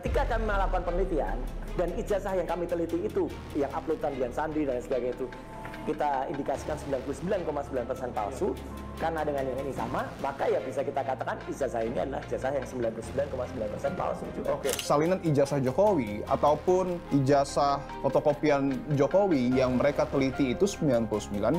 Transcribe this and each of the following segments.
ketika kami melakukan penelitian dan ijazah yang kami teliti itu, yang uploadan Dian Sandri dan sebagainya itu, kita indikasikan 99,9% palsu. Karena dengan yang ini sama, maka ya bisa kita katakan ijazah ini adalah ijazah yang 99,9% palsu juga. Oke, salinan ijazah Jokowi ataupun ijazah fotokopian Jokowi yang mereka teliti itu 99,9%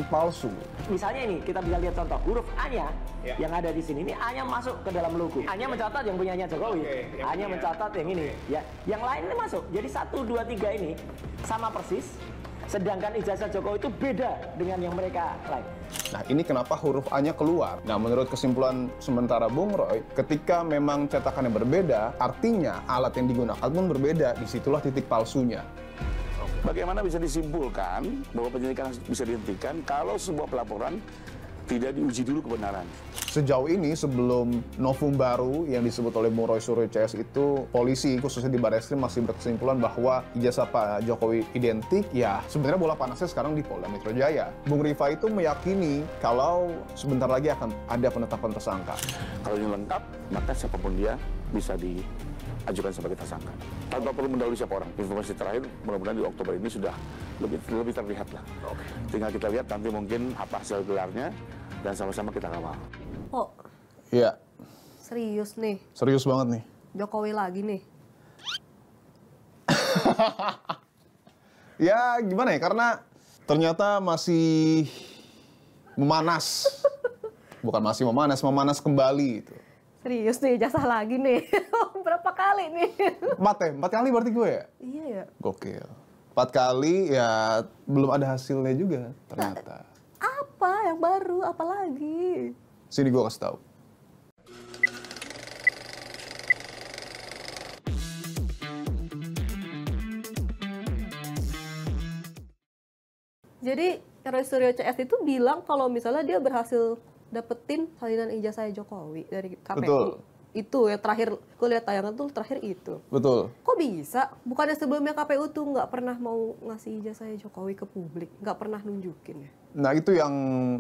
palsu. Misalnya ini, kita bisa lihat contoh huruf A-nya yang ada di sini, ini A-nya masuk ke dalam logo. A-nya mencatat yang punyanya Jokowi, A-nya mencatat yang ini. Ya, yang lain ini masuk. Jadi 1, 2, 3 ini sama persis. Sedangkan ijazah Jokowi itu beda dengan yang mereka lain. Nah, ini kenapa huruf A-nya keluar. Nah, menurut kesimpulan sementara Bung Roy, ketika memang cetakannya berbeda, artinya alat yang digunakan pun berbeda. Disitulah titik palsunya. Bagaimana bisa disimpulkan bahwa penyelidikan bisa dihentikan kalau sebuah pelaporan tidak diuji dulu kebenaran? Sejauh ini sebelum novum baru yang disebut oleh Bung Roy Suryo CS itu, polisi khususnya di Barreskrim masih berkesimpulan bahwa ijazah Pak Jokowi identik. Ya, sebenarnya bola panasnya sekarang di Polda Metro Jaya. Bung Rifa itu meyakini kalau sebentar lagi akan ada penetapan tersangka. Kalau ini lengkap, maka siapapun dia bisa diajukan sebagai tersangka tanpa perlu mendahului siapa orang. Informasi terakhir mudah-mudahan di Oktober ini sudah lebih terlihat lah. Tinggal kita lihat nanti mungkin apa hasil gelarnya dan sama-sama kita kawal. Oh, Iya, serius nih. serius banget nih. Jokowi lagi nih. Ya, gimana ya? Karena ternyata masih memanas. Bukan masih memanas, memanas kembali itu. Serius nih, jasa lagi nih. Berapa kali nih? 4 kali berarti gue ya? Iya ya. Gokil. 4 kali ya belum ada hasilnya juga ternyata. Apa yang baru? Apa lagi? Sini gue kasih tahu. Jadi Roy Suryo CS itu bilang kalau misalnya dia berhasil dapetin salinan ijazah Jokowi dari KPU. Betul. Itu yang terakhir, gue lihat tayangan tuh terakhir itu. Betul. Kok bisa? Bukannya sebelumnya KPU tuh nggak pernah mau ngasih ijazah Jokowi ke publik, nggak pernah nunjukin ya? Nah, itu yang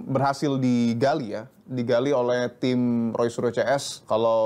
berhasil digali ya, digali oleh tim Roy Suryo CS. Kalau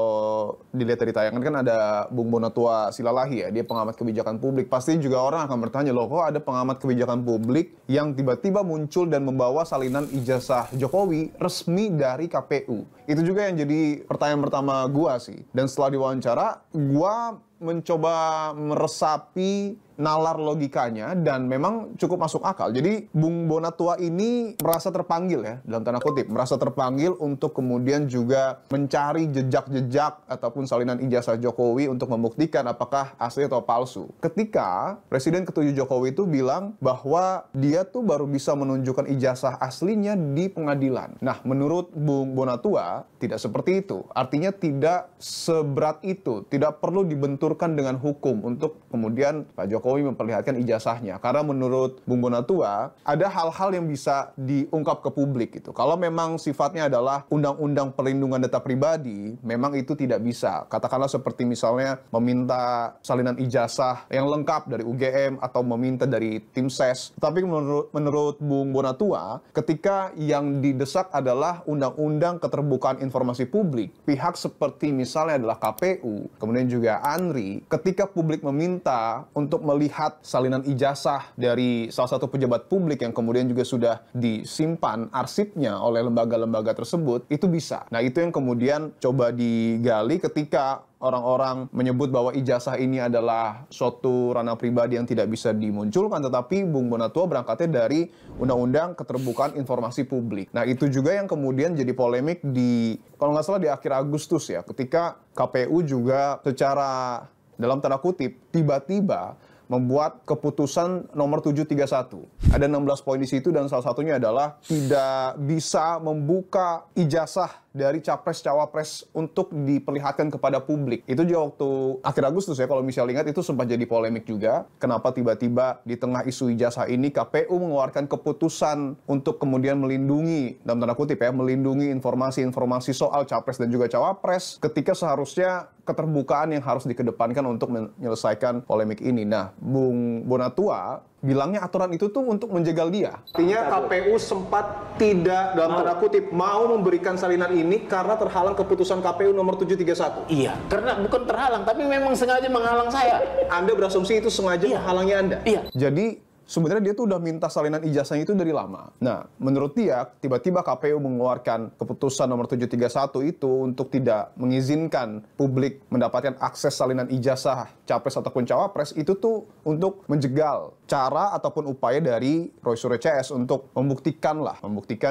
dilihat dari tayangan kan ada Bung Bonatua Silalahi ya, dia pengamat kebijakan publik. Pasti juga orang akan bertanya, loh kok ada pengamat kebijakan publik yang tiba-tiba muncul dan membawa salinan ijazah Jokowi resmi dari KPU. Itu juga yang jadi pertanyaan pertama gua sih. Dan setelah diwawancara, gua mencoba meresapi nalar logikanya dan memang cukup masuk akal. Jadi Bung Bonatua ini merasa terpanggil ya, dalam tanda kutip, merasa terpanggil untuk kemudian juga mencari jejak-jejak ataupun salinan ijazah Jokowi untuk membuktikan apakah asli atau palsu. Ketika Presiden ke-7 Jokowi itu bilang bahwa dia tuh baru bisa menunjukkan ijazah aslinya di pengadilan. Nah, menurut Bung Bonatua tidak seperti itu. Artinya tidak seberat itu, tidak perlu dibenturkan dengan hukum untuk kemudian Pak Jokowi memperlihatkan ijazahnya. Karena menurut Bung Bonatua, ada hal-hal yang bisa diungkap ke publik gitu. Kalau memang sifatnya adalah undang-undang perlindungan data pribadi, memang itu tidak bisa. Katakanlah seperti misalnya meminta salinan ijazah yang lengkap dari UGM atau meminta dari tim SES. Tapi menurut Bung Bonatua, ketika yang didesak adalah undang-undang keterbukaan informasi publik, pihak seperti misalnya adalah KPU, kemudian juga ANRI, ketika publik meminta untuk melihat salinan ijazah dari salah satu pejabat publik yang kemudian juga sudah disimpan arsipnya oleh lembaga-lembaga tersebut, itu bisa. Nah, itu yang kemudian coba digali ketika orang-orang menyebut bahwa ijazah ini adalah suatu ranah pribadi yang tidak bisa dimunculkan, tetapi Bung Bonatua berangkatnya dari Undang-Undang Keterbukaan Informasi Publik. Nah, itu juga yang kemudian jadi polemik di, kalau nggak salah di akhir Agustus ya, ketika KPU juga secara dalam tanda kutip tiba-tiba membuat keputusan nomor 731. Ada 16 poin di situ dan salah satunya adalah tidak bisa membuka ijazah dari capres-cawapres untuk diperlihatkan kepada publik. Itu juga waktu akhir Agustus ya, kalau misalnya ingat itu sempat jadi polemik juga. Kenapa tiba-tiba di tengah isu ijazah ini KPU mengeluarkan keputusan untuk kemudian melindungi, dalam tanda kutip ya, melindungi informasi-informasi soal capres dan juga cawapres ketika seharusnya keterbukaan yang harus dikedepankan untuk menyelesaikan polemik ini. Nah, Bung Bonatua bilangnya aturan itu tuh untuk menjegal dia. Artinya KPU sempat tidak dalam tanda kutip mau memberikan salinan ini karena terhalang keputusan KPU nomor 731. Iya, karena bukan terhalang, tapi memang sengaja menghalang saya. Anda berasumsi itu sengaja menghalangi Anda? Iya. Jadi sebenarnya dia tuh udah minta salinan ijazahnya itu dari lama. Nah, menurut dia, tiba-tiba KPU mengeluarkan keputusan nomor 731 itu untuk tidak mengizinkan publik mendapatkan akses salinan ijazah capres ataupun cawapres, itu tuh untuk menjegal cara ataupun upaya dari Roy Suryo CS untuk membuktikan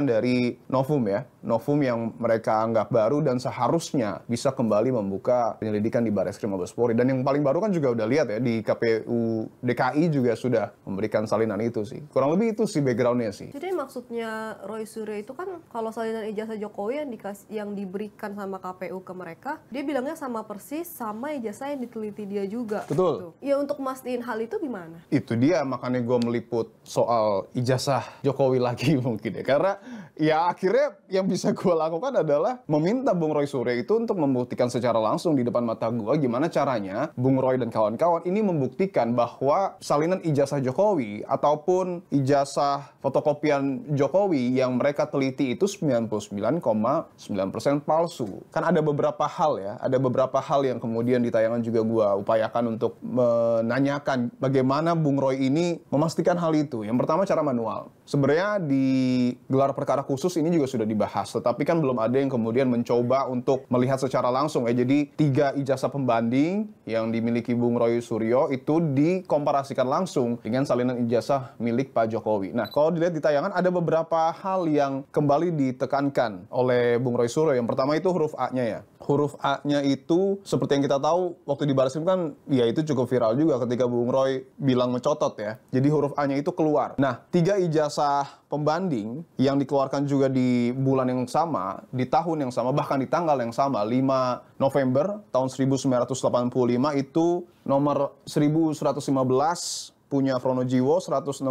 dari novum ya. Novum yang mereka anggap baru dan seharusnya bisa kembali membuka penyelidikan di Barreskrim Mabes Polri. Dan yang paling baru kan juga udah lihat ya, di KPU DKI juga sudah memberikan salinan itu sih. Kurang lebih itu sih background-nya sih. Jadi maksudnya Roy Suryo itu kan kalau salinan ijazah Jokowi yang diberikan sama KPU ke mereka, dia bilangnya sama persis sama ijazah yang diteliti dia juga. Betul. Gitu. Ya untuk mastiin hal itu gimana? Itu dia makanya gue meliput soal ijazah Jokowi lagi mungkin ya. Karena ya akhirnya yang bisa gue lakukan adalah meminta Bung Roy Suryo itu untuk membuktikan secara langsung di depan mata gue gimana caranya Bung Roy dan kawan-kawan ini membuktikan bahwa salinan ijazah Jokowi ataupun ijazah fotokopian Jokowi yang mereka teliti itu 99,9% palsu. Kan ada beberapa hal yang kemudian di tayangan juga gue upayakan untuk menanyakan bagaimana Bung Roy ini memastikan hal itu. Yang pertama cara manual. Sebenarnya di gelar perkara khusus ini juga sudah dibahas, tetapi kan belum ada yang kemudian mencoba untuk melihat secara langsung ya. Jadi 3 ijazah pembanding yang dimiliki Bung Roy Suryo itu dikomparasikan langsung dengan salinan ijazah milik Pak Jokowi. Nah, kalau dilihat di tayangan ada beberapa hal yang kembali ditekankan oleh Bung Roy Suryo. Yang pertama itu huruf A-nya ya. Huruf A-nya itu seperti yang kita tahu waktu di Barreskrim kan ya itu cukup viral juga ketika Bung Roy bilang mencotot ya. Jadi huruf A-nya itu keluar. Nah, 3 ijazah pembanding yang dikeluarkan juga di bulan yang sama, di tahun yang sama, bahkan di tanggal yang sama, 5 November tahun 1985 itu nomor 1115 punya Fronojiwo, 1116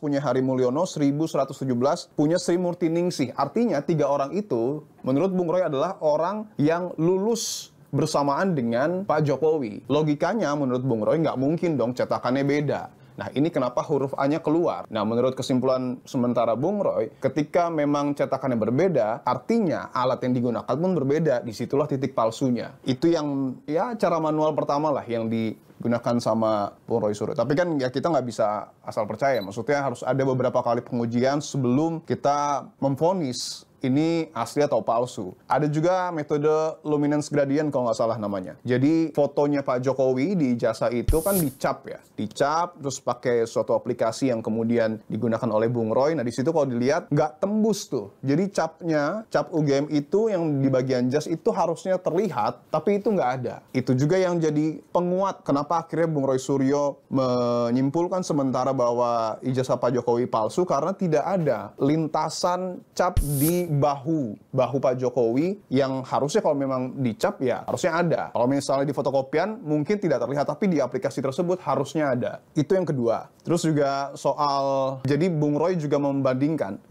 punya Hari Mulyono, 1117 punya Sri Murtiningsih. Artinya 3 orang itu menurut Bung Roy adalah orang yang lulus bersamaan dengan Pak Jokowi. Logikanya menurut Bung Roy nggak mungkin dong cetakannya beda. Nah, ini kenapa huruf A-nya keluar. Nah, menurut kesimpulan sementara Bung Roy, ketika memang cetakannya berbeda, artinya alat yang digunakan pun berbeda. Disitulah titik palsunya. Itu yang, ya, cara manual pertama lah yang digunakan sama Bung Roy Suryo. Tapi kan ya kita nggak bisa asal percaya. Maksudnya harus ada beberapa kali pengujian sebelum kita memvonis ini asli atau palsu. Ada juga metode luminance gradient kalau nggak salah namanya. Jadi fotonya Pak Jokowi di ijazah itu kan dicap ya. Dicap terus pakai suatu aplikasi yang kemudian digunakan oleh Bung Roy. Nah di situ kalau dilihat nggak tembus tuh. Jadi cap UGM itu yang di bagian jas itu harusnya terlihat, tapi itu nggak ada. Itu juga yang jadi penguat kenapa akhirnya Bung Roy Suryo menyimpulkan sementara bahwa ijazah Pak Jokowi palsu karena tidak ada lintasan cap di bahu Pak Jokowi yang harusnya kalau memang dicap ya harusnya ada. Kalau misalnya di fotokopian mungkin tidak terlihat, tapi di aplikasi tersebut harusnya ada. Itu yang kedua. Terus juga soal, jadi Bung Roy juga membandingkan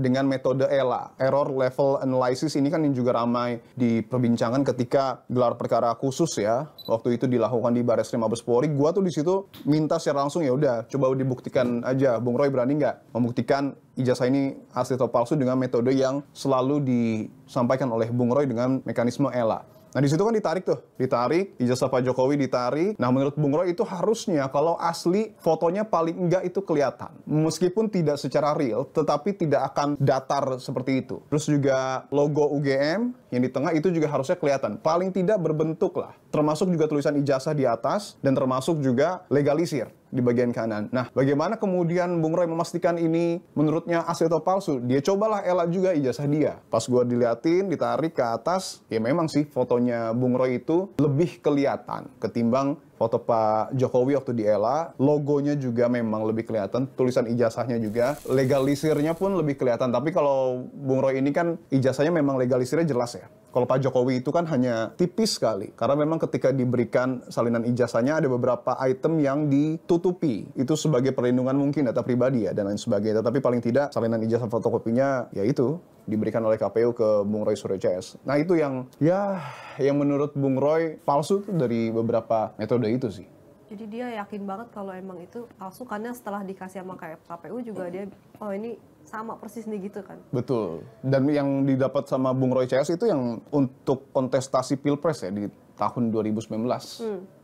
dengan metode ELA, Error Level Analysis. Ini kan yang juga ramai diperbincangkan ketika gelar perkara khusus ya. Waktu itu dilakukan di Barreskrim Mabes Polri. Gua tuh di situ minta secara langsung, ya udah coba dibuktikan aja. Bung Roy berani nggak membuktikan ijazah ini asli atau palsu dengan metode yang selalu disampaikan oleh Bung Roy dengan mekanisme ELA. Nah di situ kan ditarik ijazah Pak Jokowi ditarik. Nah menurut Bung Roy itu harusnya kalau asli fotonya paling enggak itu kelihatan. Meskipun tidak secara real, tetapi tidak akan datar seperti itu. Terus juga logo UGM yang di tengah itu juga harusnya kelihatan. Paling tidak berbentuk lah. Termasuk juga tulisan ijazah di atas dan termasuk juga legalisir di bagian kanan. Nah, bagaimana kemudian Bung Roy memastikan ini menurutnya asli atau palsu? Dia cobalah elak juga ijazah dia. Pas gua diliatin, ditarik ke atas, ya memang sih fotonya Bung Roy itu lebih kelihatan ketimbang foto Pak Jokowi waktu di ELA. Logonya juga memang lebih kelihatan, tulisan ijazahnya juga, legalisirnya pun lebih kelihatan. Tapi kalau Bung Roy ini kan ijazahnya memang legalisirnya jelas ya. Kalau Pak Jokowi itu kan hanya tipis sekali. Karena memang ketika diberikan salinan ijazahnya ada beberapa item yang ditutupi. Itu sebagai perlindungan mungkin data pribadi ya dan lain sebagainya. Tapi paling tidak salinan ijazah fotokopinya ya itu diberikan oleh KPU ke Bung Roy Suryo CS. Nah itu yang menurut Bung Roy palsu tuh dari beberapa metode itu sih. Jadi dia yakin banget kalau emang itu palsu karena setelah dikasih sama KPU juga dia, oh ini sama persis nih gitu kan. Betul. Dan yang didapat sama Bung Roy CS itu yang untuk kontestasi Pilpres ya di tahun 2019.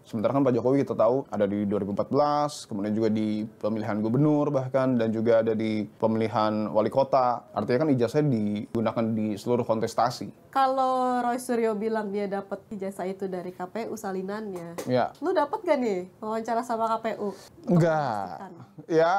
Sementara kan Pak Jokowi kita tahu ada di 2014, kemudian juga di pemilihan gubernur bahkan, dan juga ada di pemilihan wali kota. Artinya kan ijazahnya digunakan di seluruh kontestasi. Kalau Roy Suryo bilang dia dapat ijazah itu dari KPU salinannya, Ya. lu dapat gak nih wawancara sama KPU? Enggak. Ya,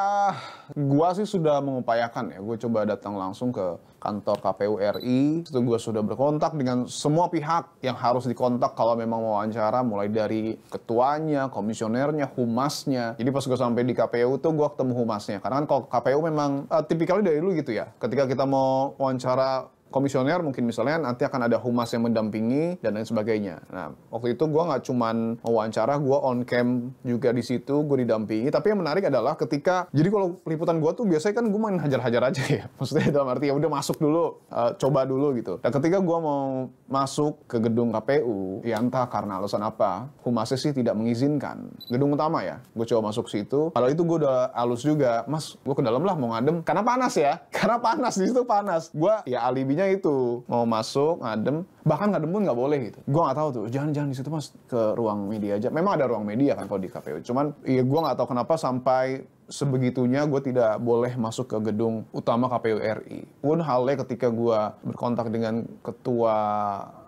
gua sih sudah mengupayakan ya. Gue coba datang langsung ke kantor KPU RI. Itu gue sudah berkontak dengan semua pihak yang harus dikontak kalau memang mau wawancara, mulai dari ketuanya, komisionernya, humasnya. Jadi pas gue sampai di KPU tuh gue ketemu humasnya. Karena kan kalau KPU memang tipikalnya dari dulu gitu ya. Ketika kita mau wawancara komisioner mungkin misalnya nanti akan ada humas yang mendampingi dan lain sebagainya. Nah, waktu itu gue nggak cuman wawancara, gue on cam juga di situ, gue didampingi. Tapi yang menarik adalah ketika, jadi kalau peliputan gue tuh biasanya kan gue main hajar-hajar aja ya. Maksudnya dalam arti ya udah masuk dulu, coba dulu gitu. Dan ketika gue mau masuk ke gedung KPU, ya entah karena alasan apa, humasnya sih tidak mengizinkan. Gedung utama ya, gue coba masuk situ. Padahal itu gue udah halus juga, mas, gue ke dalam lah mau ngadem. Karena panas ya, karena panas di situ panas. Gue ya alibinya itu mau masuk ngadem, bahkan ngadem pun nggak boleh gitu. Gue nggak tahu tuh, jangan di situ mas, ke ruang media aja. Memang ada ruang media kan kalau di KPU, cuman ya gue nggak tahu kenapa sampai sebegitunya gue tidak boleh masuk ke gedung utama KPU RI. Pun halnya ketika gue berkontak dengan ketua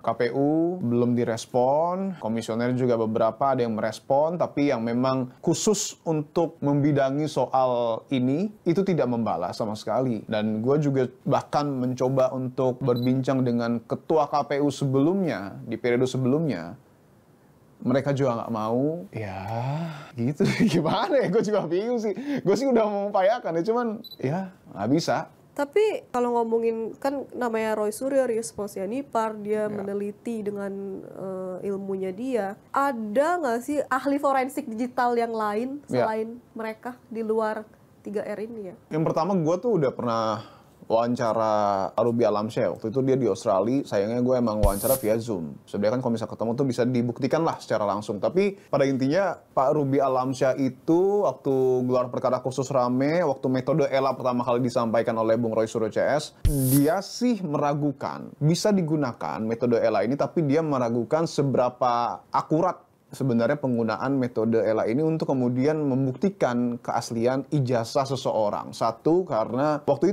KPU belum direspon, komisioner juga beberapa ada yang merespon, tapi yang memang khusus untuk membidangi soal ini itu tidak membalas sama sekali. Dan gue juga bahkan mencoba untuk berbincang dengan ketua KPU sebelumnya di periode sebelumnya. Mereka juga nggak mau, ya gitu. Gimana ya, gue juga bingung sih. Gue sih udah mengupayakan ya, cuman ya nggak bisa. Tapi kalau ngomongin, kan namanya Roy Suryo, Rius Mosianipar, dia meneliti dengan ilmunya dia. Ada nggak sih ahli forensik digital yang lain selain mereka di luar 3R ini ya? Yang pertama gue tuh udah pernah wawancara Ruby Alamsyah. Waktu itu dia di Australia, sayangnya gue emang wawancara via Zoom. Sebenarnya kan kalau misalnya ketemu tuh bisa dibuktikan lah secara langsung. Tapi pada intinya Pak Ruby Alamsyah itu waktu gelar perkara khusus rame, waktu metode ELA pertama kali disampaikan oleh Bung Roy Suryo CS, dia sih meragukan bisa digunakan metode ELA ini, tapi dia meragukan seberapa akurat sebenarnya penggunaan metode ELA ini untuk kemudian membuktikan keaslian ijazah seseorang. Satu, karena waktu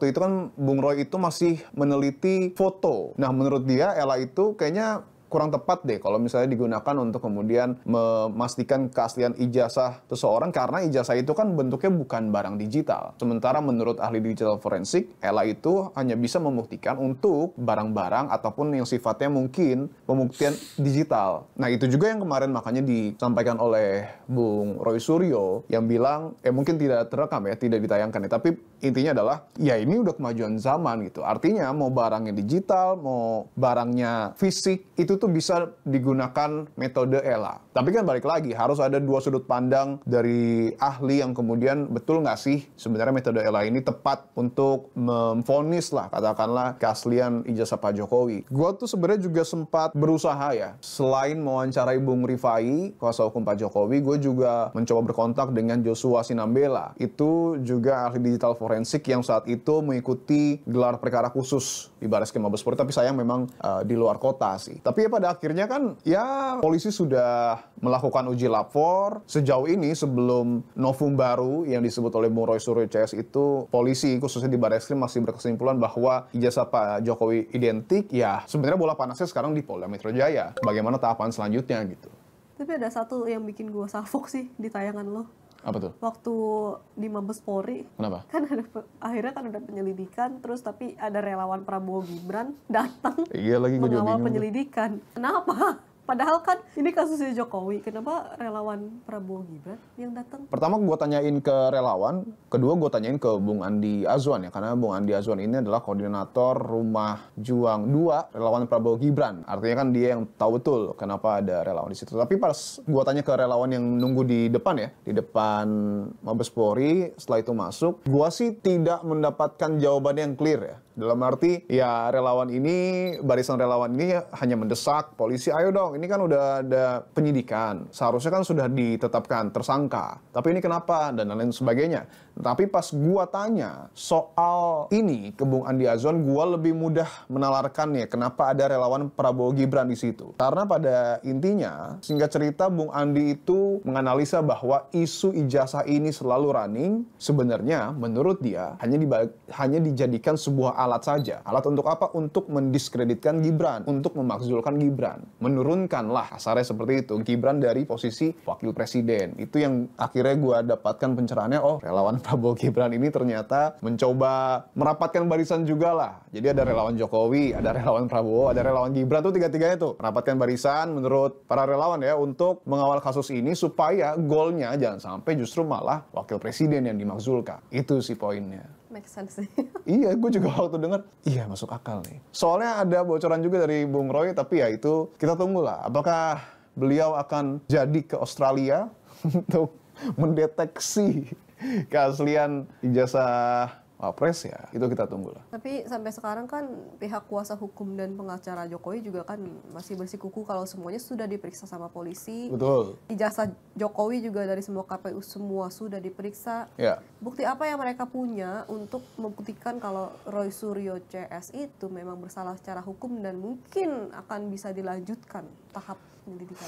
itu kan Bung Roy itu masih meneliti foto. Nah, menurut dia ELA itu kayaknya kurang tepat deh kalau misalnya digunakan untuk kemudian memastikan keaslian ijazah seseorang, karena ijazah itu kan bentuknya bukan barang digital. Sementara menurut ahli digital forensik, ELA itu hanya bisa membuktikan untuk barang-barang ataupun yang sifatnya mungkin pembuktian digital. Nah, itu juga yang kemarin makanya disampaikan oleh Bung Roy Suryo yang bilang, mungkin tidak terekam ya, tidak ditayangkan ya, tapi intinya adalah, ya ini udah kemajuan zaman gitu. Artinya mau barangnya digital, mau barangnya fisik, itu tuh bisa digunakan metode ELA. Tapi kan balik lagi, harus ada dua sudut pandang dari ahli yang kemudian betul nggak sih sebenarnya metode ELA ini tepat untuk memvonis lah, katakanlah keaslian ijazah Pak Jokowi. Gue tuh sebenarnya juga sempat berusaha ya, selain mewawancarai Bung Rifai, kuasa hukum Pak Jokowi, gue juga mencoba berkontak dengan Joshua Sinambela. Itu juga ahli digital forensik yang saat itu mengikuti gelar perkara khusus di Barreskrim Mabes Polri, tapi sayang memang di luar kota sih. Tapi ya pada akhirnya kan ya polisi sudah melakukan uji lapor. Sejauh ini sebelum novum baru yang disebut oleh Bung Roy Suryo CS itu, polisi khususnya di Barreskrim masih berkesimpulan bahwa ijazah Pak Jokowi identik. Ya sebenarnya bola panasnya sekarang di Polda Metro Jaya. Bagaimana tahapan selanjutnya gitu. Tapi ada satu yang bikin gue salfok sih di tayangan lo. Apa tuh? Waktu di Mabes Polri, Kenapa? kan akhirnya kan ada penyelidikan, terus tapi ada relawan Prabowo Gibran datang Iya lagi, gue juga mengawal bingung. penyelidikan. Kenapa? Padahal kan ini kasusnya Jokowi, kenapa relawan Prabowo Gibran yang datang? Pertama gue tanyain ke relawan, kedua gue tanyain ke Bung Andi Azwan ya, karena Bung Andi Azwan ini adalah koordinator Rumah Juang 2 relawan Prabowo Gibran. Artinya kan dia yang tahu betul kenapa ada relawan di situ. Tapi pas gue tanya ke relawan yang nunggu di depan ya, di depan Mabes Polri, setelah itu masuk, gue sih tidak mendapatkan jawaban yang clear ya. Dalam arti ya barisan relawan ini hanya mendesak polisi, ayo dong, ini kan udah ada penyidikan, seharusnya kan sudah ditetapkan tersangka, tapi ini kenapa, dan lain sebagainya. Tapi pas gua tanya soal ini ke Bung Andi Azwan, gua lebih mudah menalarkannya kenapa ada relawan Prabowo Gibran di situ. Karena pada intinya, singkat cerita, Bung Andi itu menganalisa bahwa isu ijazah ini selalu running, sebenarnya menurut dia hanya dijadikan sebuah alat saja. Alat untuk apa? Untuk mendiskreditkan Gibran, untuk memakzulkan Gibran. Menurunkanlah, kasarnya seperti itu, Gibran dari posisi wakil presiden. Itu yang akhirnya gua dapatkan pencerahannya, oh relawan Prabowo Gibran ini ternyata mencoba merapatkan barisan juga lah. Jadi ada relawan Jokowi, ada relawan Prabowo, ada relawan Gibran, tuh tiga-tiganya tuh merapatkan barisan menurut para relawan ya untuk mengawal kasus ini supaya golnya jangan sampai justru malah wakil presiden yang dimakzulkan. Itu sih poinnya. Make sense sih. Iya, gue juga waktu denger, iya masuk akal nih. Soalnya ada bocoran juga dari Bung Roy, tapi ya itu kita tunggulah. Apakah beliau akan jadi ke Australia untuk mendeteksi keaslian ijazah Wapres, ya itu kita tunggu lah. Tapi sampai sekarang kan pihak kuasa hukum dan pengacara Jokowi juga kan masih bersikukuh kalau semuanya sudah diperiksa sama polisi. Betul. Ijazah Jokowi juga dari semua KPU semua sudah diperiksa. Ya. Bukti apa yang mereka punya untuk membuktikan kalau Roy Suryo CS itu memang bersalah secara hukum dan mungkin akan bisa dilanjutkan tahap penyelidikan?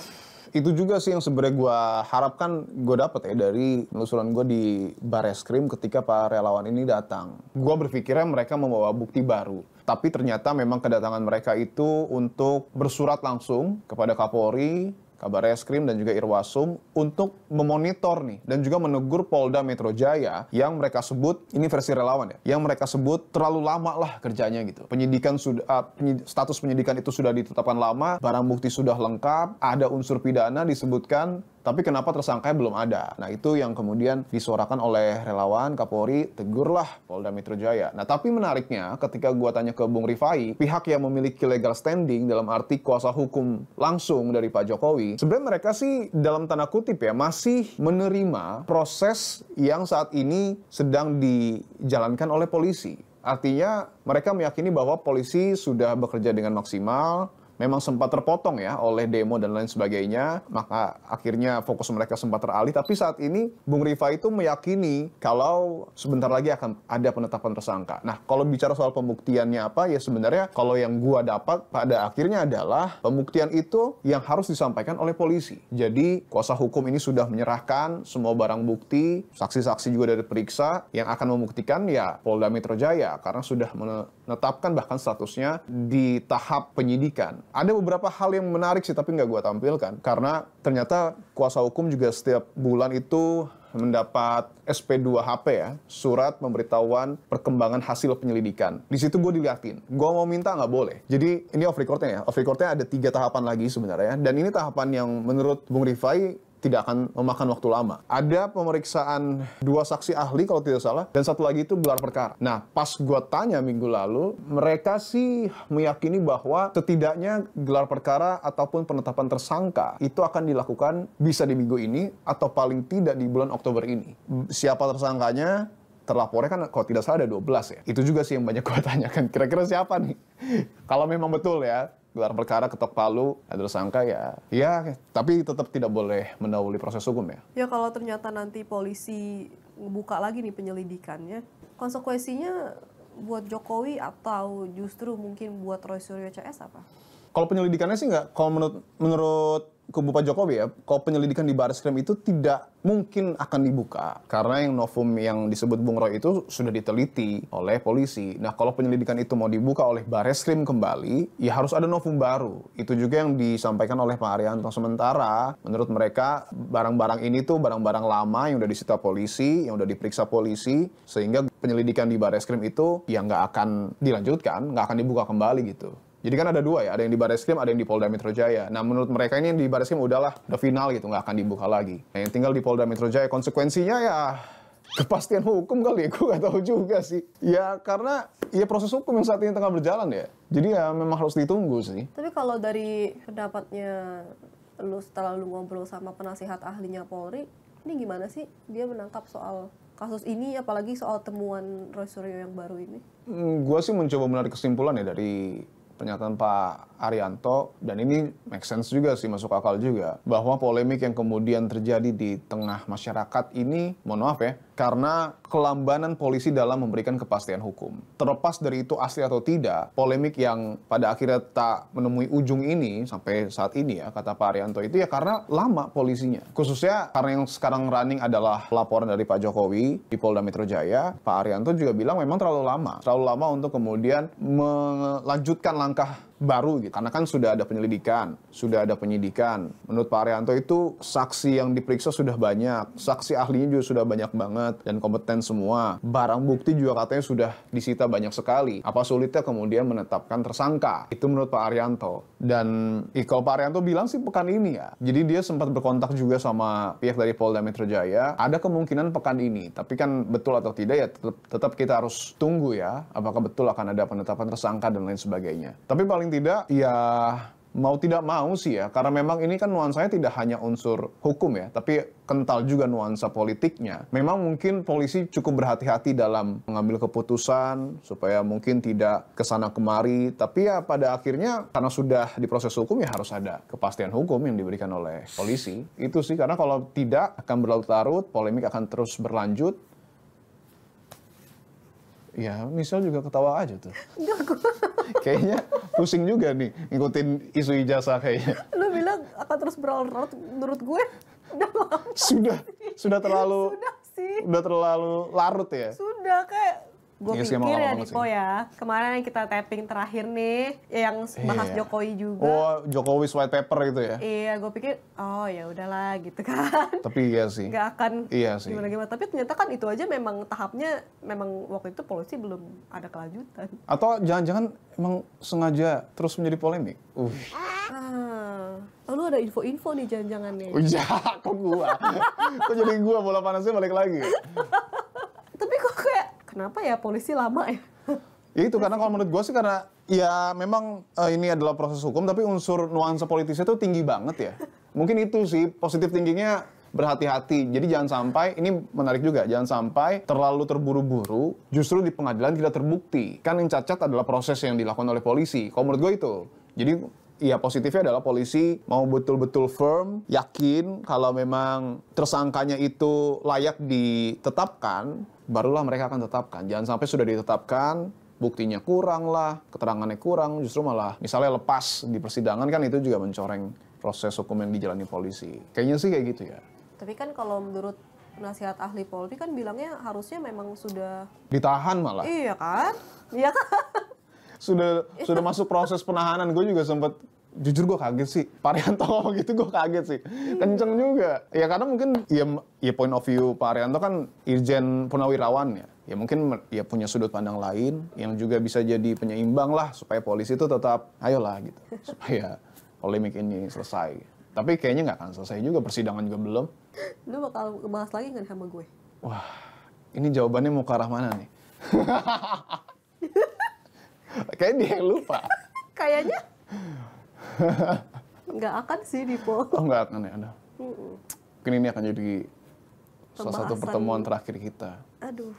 Itu juga sih yang sebenarnya gue harapkan gue dapet ya dari penelusuran gue di Barreskrim ketika para relawan ini datang. Gue berpikirnya mereka membawa bukti baru. Tapi ternyata memang kedatangan mereka itu untuk bersurat langsung kepada Kapolri, Kabar Reskrim, dan juga Irwasum untuk memonitor nih dan juga menegur Polda Metro Jaya yang mereka sebut, ini versi relawan ya, yang mereka sebut terlalu lama lah kerjanya gitu. Penyidikan sudah status penyidikan itu sudah ditetapkan lama, barang bukti sudah lengkap, ada unsur pidana disebutkan, tapi kenapa tersangkanya belum ada? Nah itu yang kemudian disuarakan oleh relawan, Kapolri, tegurlah Polda Metro Jaya. Nah tapi menariknya ketika gua tanya ke Bung Rifai, pihak yang memiliki legal standing dalam arti kuasa hukum langsung dari Pak Jokowi, sebenarnya mereka sih dalam tanda kutip ya masih menerima proses yang saat ini sedang dijalankan oleh polisi. Artinya mereka meyakini bahwa polisi sudah bekerja dengan maksimal, memang sempat terpotong ya oleh demo dan lain sebagainya, maka akhirnya fokus mereka sempat teralih. Tapi saat ini Bung Rifai itu meyakini kalau sebentar lagi akan ada penetapan tersangka. Nah kalau bicara soal pembuktiannya apa, ya sebenarnya kalau yang gua dapat pada akhirnya adalah pembuktian itu yang harus disampaikan oleh polisi. Jadi kuasa hukum ini sudah menyerahkan semua barang bukti, saksi-saksi juga dari periksa, yang akan membuktikan ya Polda Metro Jaya karena sudah menetapkan bahkan statusnya di tahap penyidikan. Ada beberapa hal yang menarik sih, tapi nggak gue tampilkan. Karena ternyata kuasa hukum juga setiap bulan itu mendapat SP2HP ya, surat pemberitahuan perkembangan hasil penyelidikan. Di situ gue diliatin, gue mau minta nggak boleh. Jadi ini off recordnya ya, off recordnya ada 3 tahapan lagi sebenarnya. Dan ini tahapan yang menurut Bung Rifai tidak akan memakan waktu lama. Ada pemeriksaan 2 saksi ahli kalau tidak salah, dan satu lagi itu gelar perkara. Nah, pas gue tanya minggu lalu, mereka sih meyakini bahwa setidaknya gelar perkara ataupun penetapan tersangka itu akan dilakukan bisa di minggu ini atau paling tidak di bulan Oktober ini. Siapa tersangkanya? Terlapornya kan kalau tidak salah ada 12 ya. Itu juga sih yang banyak gue tanyakan. Kira-kira siapa nih? Kalau memang betul ya, gelar perkara ketok palu, ada tersangka ya, tapi tetap tidak boleh mendahului proses hukum ya. Ya kalau ternyata nanti polisi ngebuka lagi nih penyelidikannya, konsekuensinya buat Jokowi atau justru mungkin buat Roy Suryo CS apa? Kalau penyelidikannya sih nggak, kalau menurut kubu Pak Jokowi ya, kalau penyelidikan di Barreskrim itu tidak mungkin akan dibuka. Karena yang novum yang disebut Bung Roy itu sudah diteliti oleh polisi. Nah kalau penyelidikan itu mau dibuka oleh Barreskrim kembali, ya harus ada novum baru. Itu juga yang disampaikan oleh Pak Arianto. Sementara menurut mereka barang-barang ini tuh barang-barang lama yang udah disita polisi, yang udah diperiksa polisi, sehingga penyelidikan di Barreskrim itu ya nggak akan dilanjutkan, nggak akan dibuka kembali gitu. Jadi kan ada 2 ya, ada yang di Barreskrim, ada yang di Polda Metro Jaya. Nah menurut mereka ini yang di Barreskrim udah final gitu, nggak akan dibuka lagi. Nah yang tinggal di Polda Metro Jaya, konsekuensinya ya kepastian hukum kali ya, gue nggak tahu juga sih. Ya karena ya proses hukum yang saat ini tengah berjalan ya. Jadi ya memang harus ditunggu sih. Tapi kalau dari pendapatnya setelah lu ngobrol sama penasihat ahlinya Polri, ini gimana sih dia menangkap soal kasus ini, apalagi soal temuan Roy Suryo yang baru ini? Gue sih mencoba menarik kesimpulan ya dari pernyataan Pak Arianto, dan ini make sense juga sih, masuk akal juga, bahwa polemik yang kemudian terjadi di tengah masyarakat ini, mohon maaf ya, karena kelambanan polisi dalam memberikan kepastian hukum. Terlepas dari itu asli atau tidak, polemik yang pada akhirnya tak menemui ujung ini sampai saat ini ya, kata Pak Arianto itu ya karena lama polisinya. Khususnya karena yang sekarang running adalah laporan dari Pak Jokowi di Polda Metro Jaya, Pak Arianto juga bilang memang terlalu lama untuk kemudian melanjutkan langkah baru gitu. Karena kan sudah ada penyelidikan, sudah ada penyidikan. Menurut Pak Arianto itu saksi yang diperiksa sudah banyak, saksi ahlinya juga sudah banyak banget dan kompeten semua. Barang bukti juga katanya sudah disita banyak sekali. Apa sulitnya kemudian menetapkan tersangka? Itu menurut Pak Arianto. Dan kalau Pak Arianto bilang sih pekan ini ya. Jadi dia sempat berkontak juga sama pihak dari Polda Metro Jaya. Ada kemungkinan pekan ini. Tapi kan betul atau tidak ya tetap kita harus tunggu ya. Apakah betul akan ada penetapan tersangka dan lain sebagainya. Tapi paling tidak, ya mau tidak mau sih ya, karena memang ini kan nuansanya tidak hanya unsur hukum ya, tapi kental juga nuansa politiknya. Memang mungkin polisi cukup berhati-hati dalam mengambil keputusan, supaya mungkin tidak kesana kemari, tapi ya pada akhirnya karena sudah diproses hukum ya harus ada kepastian hukum yang diberikan oleh polisi. Itu sih, karena kalau tidak akan berlarut-larut, polemik akan terus berlanjut. Ya, Michelle juga ketawa aja tuh. Kayaknya pusing juga nih ngikutin isu ijazah kayaknya. Lu bilang akan terus berlarut, menurut gue udah lama. Sudah terlalu udah terlalu larut ya. Sudah, kayak gue Iya, pikir ya Dipo ya, kemarin yang kita tapping terakhir nih yang bahas Jokowi juga. Oh, Jokowi's white paper itu ya. Iya, gue pikir oh ya udahlah gitu kan. Tapi iya sih. Gak akan iya sih. gimana-gimana. Tapi ternyata kan itu aja memang tahapnya, memang waktu itu polisi belum ada kelanjutan. Atau jangan-jangan emang sengaja terus menjadi polemik. Lalu ada info-info nih jangan-jangan nih. Oh iya, kok gua? Kok jadi gua bola panasnya balik lagi? Tapi kok kayak kenapa ya polisi lama ya? Ya itu karena kalau menurut gue sih karena ya memang ini adalah proses hukum tapi unsur nuansa politisnya itu tinggi banget ya. Mungkin itu sih positif tingginya, berhati-hati. Jadi jangan sampai, ini menarik juga, jangan sampai terlalu terburu-buru justru di pengadilan tidak terbukti. Kan yang cacat adalah proses yang dilakukan oleh polisi. Kalau menurut gue itu. Jadi ya positifnya adalah polisi mau betul-betul firm, yakin kalau memang tersangkanya itu layak ditetapkan, barulah mereka akan tetapkan. Jangan sampai sudah ditetapkan, buktinya kurang lah, keterangannya kurang, justru malah misalnya lepas di persidangan, kan itu juga mencoreng proses hukum yang dijalani polisi. Kayaknya sih kayak gitu ya. Tapi kan kalau menurut nasihat ahli Polri kan bilangnya harusnya memang sudah Ditahan malah. Iya kan? Iya kan? Sudah masuk proses penahanan. Gue juga sempet, jujur gue kaget sih. Pak Arianto ngomong gitu gue kaget sih. Kenceng juga. Ya karena mungkin ya point of view Pak Arianto kan Irjen Purnawirawan ya. Ya mungkin ya punya sudut pandang lain yang juga bisa jadi penyeimbang lah supaya polisi itu tetap ayolah gitu. Supaya polemik ini selesai. Tapi kayaknya nggak akan selesai juga, persidangan juga belum. Lu bakal ngebahas lagi nggak sama gue? Wah, ini jawabannya mau ke arah mana nih? Kayaknya dia yang lupa. Kayaknya nggak akan sih, Dipo. Oh, nggak akan ya, ada. Mungkin ini akan jadi salah satu pertemuan terakhir kita. Aduh.